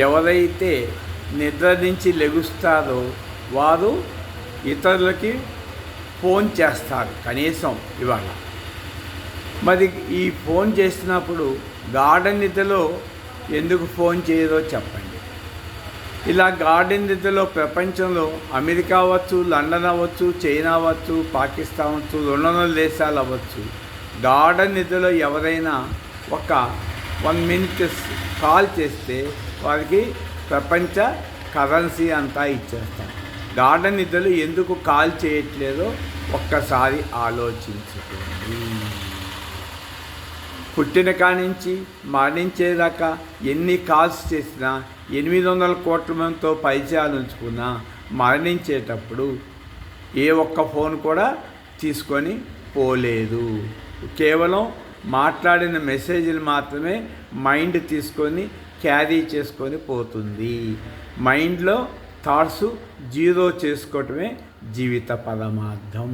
ఎవరైతే నిద్ర నుంచి లెగుస్తారో వారు ఇతరులకి ఫోన్ చేస్తారు కనీసం ఇవాళ. మరి ఈ ఫోన్ చేసినప్పుడు గాఢ నిద్రలో ఎందుకు ఫోన్ చేయదో చెప్పండి. ఇలా గాఢ నిద్రలో ప్రపంచంలో అమెరికా అవ్వచ్చు, లండన్ అవ్వచ్చు, చైనా అవ్వచ్చు, పాకిస్తాన్ అవ్వచ్చు, 200 దేశాలు అవ్వచ్చు, గాఢ నిద్రలో ఎవరైనా ఒక 1 minute కాల్ చేస్తే వారికి ప్రపంచ కరెన్సీ అంతా ఇచ్చేస్తాం. గాఢ నిద్రలో ఎందుకు కాల్ చేయట్లేదో ఒక్కసారి ఆలోచించుకోండి. పుట్టిన కానించి మరణించేదాకా ఎన్ని కాల్స్ చేసినా 800 కోట్ల మందితో పరిచయాలు ఉంచుకున్నా మరణించేటప్పుడు ఏ ఒక్క ఫోన్ కూడా తీసుకొని పోలేదు. కేవలం మాట్లాడిన మెసేజ్లు మాత్రమే మైండ్ తీసుకొని క్యారీ చేసుకొని పోతుంది. మైండ్లో థాట్స్ జీరో చేసుకోవటమే జీవిత పరమార్థం.